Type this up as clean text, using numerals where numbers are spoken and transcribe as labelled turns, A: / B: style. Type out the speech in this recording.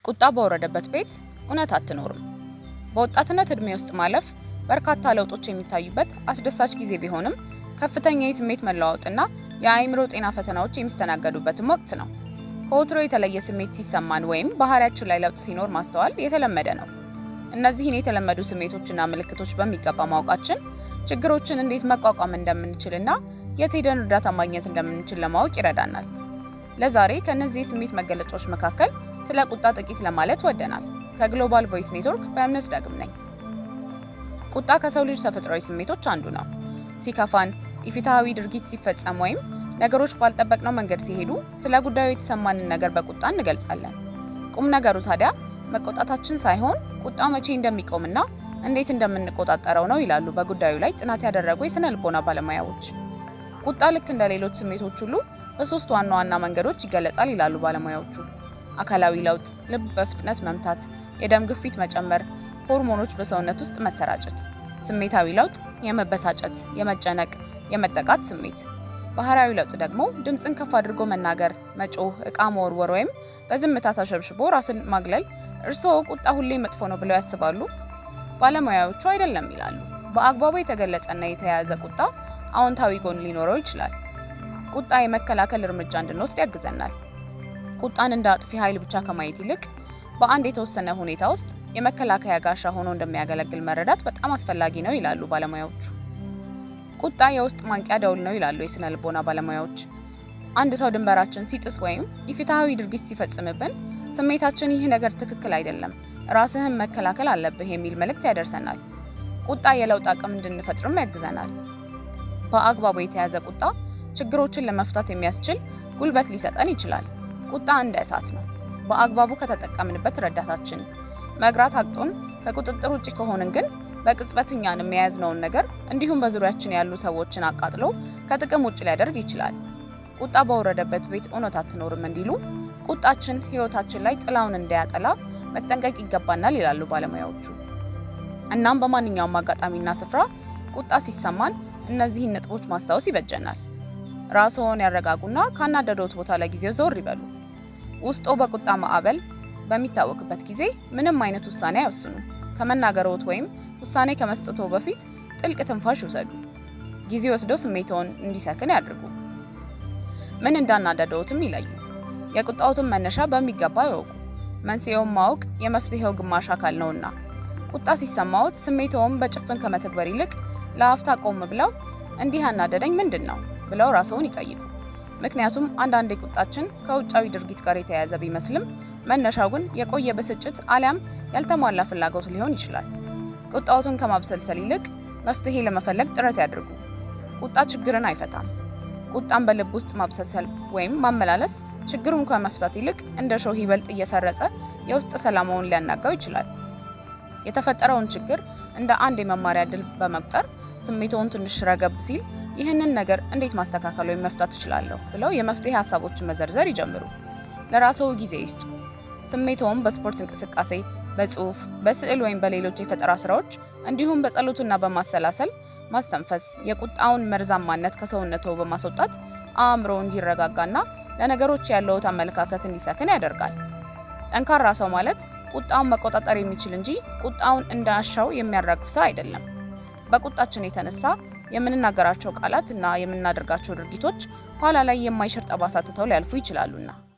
A: ቁጣ በወረደበት ቤት እውነት አትኖርም። በወጣትነት ዕድሜ ውስጥ ማለፍ በርካታ ለውጦች የሚታዩበት አስደሳች ጊዜ ቢሆንም ከፍተኛ የስሜት መለዋወጥና የአእምሮ ጤና ፈተናዎች የሚስተናገዱበትም ወቅት ነው። ከወትሮ የተለየ ስሜት ሲሰማን ወይም ባህሪያችን ላይ ለውጥ ሲኖር ማስተዋል የተለመደ ነው። እነዚህን የተለመዱ ስሜቶችና ምልክቶች በሚገባ ማወቃችን ችግሮችን እንዴት መቋቋም እንደምንችልና የት ሄደን እርዳታ ማግኘት እንደምንችል ለማወቅ ይረዳናል። ለዛሬ ከእነዚህ የስሜት መገለጫዎች መካከል ስለ ቁጣ ጥቂት ለማለት ወደናል። ከግሎባል ቮይስ ኔትወርክ በእምነት ዳግም ነኝ። ቁጣ ከሰው ልጅ ተፈጥሯዊ ስሜቶች አንዱ ነው። ሲከፋን፣ ኢፍትሐዊ ድርጊት ሲፈጸም ወይም ነገሮች ባልጠበቅነው መንገድ ሲሄዱ ስለ ጉዳዩ የተሰማንን ነገር በቁጣ እንገልጻለን። ቁም ነገሩ ታዲያ መቆጣታችን ሳይሆን ቁጣ መቼ እንደሚቆምና እንዴት እንደምንቆጣጠረው ነው ይላሉ በጉዳዩ ላይ ጥናት ያደረጉ የስነ ልቦና ባለሙያዎች። ቁጣ ልክ እንደ ሌሎች ስሜቶች ሁሉ በሶስት ዋና ዋና መንገዶች ይገለጻል ይላሉ ባለሙያዎቹ። አካላዊ ለውጥ፣ ልብ በፍጥነት መምታት፣ የደም ግፊት መጨመር፣ ሆርሞኖች በሰውነት ውስጥ መሰራጨት። ስሜታዊ ለውጥ፣ የመበሳጨት፣ የመጨነቅ፣ የመጠቃት ስሜት። ባህሪያዊ ለውጥ ደግሞ ድምፅን ከፍ አድርጎ መናገር፣ መጮህ፣ ዕቃ መወርወር ወይም በዝምታ ተሸብሽቦ ራስን ማግለል። እርስዎ ቁጣ ሁሌ መጥፎ ነው ብለው ያስባሉ? ባለሙያዎቹ አይደለም ይላሉ። በአግባቡ የተገለጸና የተያያዘ ቁጣ አዎንታዊ ጎን ሊኖረው ይችላል። ቁጣ የመከላከል እርምጃ እንድንወስድ ያግዘናል። ቁጣን እንደ አጥፊ ኃይል ብቻ ከማየት ይልቅ በአንድ የተወሰነ ሁኔታ ውስጥ የመከላከያ ጋሻ ሆኖ እንደሚያገለግል መረዳት በጣም አስፈላጊ ነው ይላሉ ባለሙያዎቹ። ቁጣ የውስጥ ማንቂያ ደውል ነው ይላሉ የስነ ልቦና ባለሙያዎች። አንድ ሰው ድንበራችን ሲጥስ ወይም ኢፍትሐዊ ድርጊት ሲፈጽምብን ስሜታችን ይህ ነገር ትክክል አይደለም፣ ራስህን መከላከል አለብህ የሚል መልእክት ያደርሰናል። ቁጣ የለውጥ አቅም እንድንፈጥርም ያግዘናል። በአግባቡ የተያዘ ቁጣ ችግሮችን ለመፍታት የሚያስችል ጉልበት ሊሰጠን ይችላል። ቁጣ እንደ እሳት ነው። በአግባቡ ከተጠቀምንበት ረዳታችን፣ መግራት አቅቶን ከቁጥጥር ውጭ ከሆንን ግን በቅጽበት እኛንም የያዝነውን ነገር እንዲሁም በዙሪያችን ያሉ ሰዎችን አቃጥሎ ከጥቅም ውጭ ሊያደርግ ይችላል። ቁጣ በወረደበት ቤት እውነት አትኖርም እንዲሉ ቁጣችን ሕይወታችን ላይ ጥላውን እንዳያጠላ መጠንቀቅ ይገባናል ይላሉ ባለሙያዎቹ። እናም በማንኛውም አጋጣሚና ስፍራ ቁጣ ሲሰማን እነዚህን ነጥቦች ማስታወስ ይበጀናል። ራስዎን ያረጋጉና ካናደዶት ቦታ ለጊዜው ዞር ይበሉ። ውስጦ በቁጣ ማዕበል በሚታወቅበት ጊዜ ምንም አይነት ውሳኔ አይወስኑ። ከመናገሮት ወይም ውሳኔ ከመስጠቶ በፊት ጥልቅ ትንፋሽ ይውሰዱ። ጊዜ ወስደው ስሜቶን እንዲሰክን ያድርጉ። ምን እንዳናደዶትም ይለዩ። የቁጣዎትን መነሻ በሚገባ ይወቁ። መንስኤውን ማወቅ የመፍትሄው ግማሽ አካል ነውና። ቁጣ ሲሰማዎት ስሜቶን በጭፍን ከመተግበር ይልቅ ለአፍታ ቆም ብለው እንዲህ ያናደደኝ ምንድን ነው ብለው ራስዎን ይጠይቁ። ምክንያቱም አንዳንዴ ቁጣችን ከውጫዊ ድርጊት ጋር የተያያዘ ቢመስልም መነሻው ግን የቆየ ብስጭት አሊያም ያልተሟላ ፍላጎት ሊሆን ይችላል። ቁጣዎትን ከማብሰልሰል ይልቅ መፍትሄ ለመፈለግ ጥረት ያድርጉ። ቁጣ ችግርን አይፈታም። ቁጣን በልብ ውስጥ ማብሰልሰል ወይም ማመላለስ ችግሩን ከመፍታት ይልቅ እንደ ሾህ ይበልጥ እየሰረጸ የውስጥ ሰላምዎን ሊያናጋው ይችላል። የተፈጠረውን ችግር እንደ አንድ የመማሪያ ዕድል በመቁጠር ስሜቶውን ትንሽ ረገብ ሲል ይህንን ነገር እንዴት ማስተካከል ወይም መፍታት እችላለሁ ብለው የመፍትሄ ሀሳቦችን መዘርዘር ይጀምሩ። ለራስዎ ጊዜ ይስጡ። ስሜቶውን በስፖርት እንቅስቃሴ፣ በጽሁፍ፣ በስዕል ወይም በሌሎች የፈጠራ ስራዎች እንዲሁም በጸሎትና በማሰላሰል ማስተንፈስ የቁጣውን መርዛማነት ከሰውነቶ በማስወጣት አእምሮ እንዲረጋጋና ለነገሮች ያለዎት አመለካከት እንዲሰክን ያደርጋል። ጠንካራ ሰው ማለት ቁጣውን መቆጣጠር የሚችል እንጂ ቁጣውን እንዳሻው የሚያራግፍ ሰው አይደለም። በቁጣችን የተነሳ የምንናገራቸው ቃላት እና የምናደርጋቸው ድርጊቶች ኋላ ላይ የማይሽር ጠባሳ ትተው ሊያልፉ ይችላሉና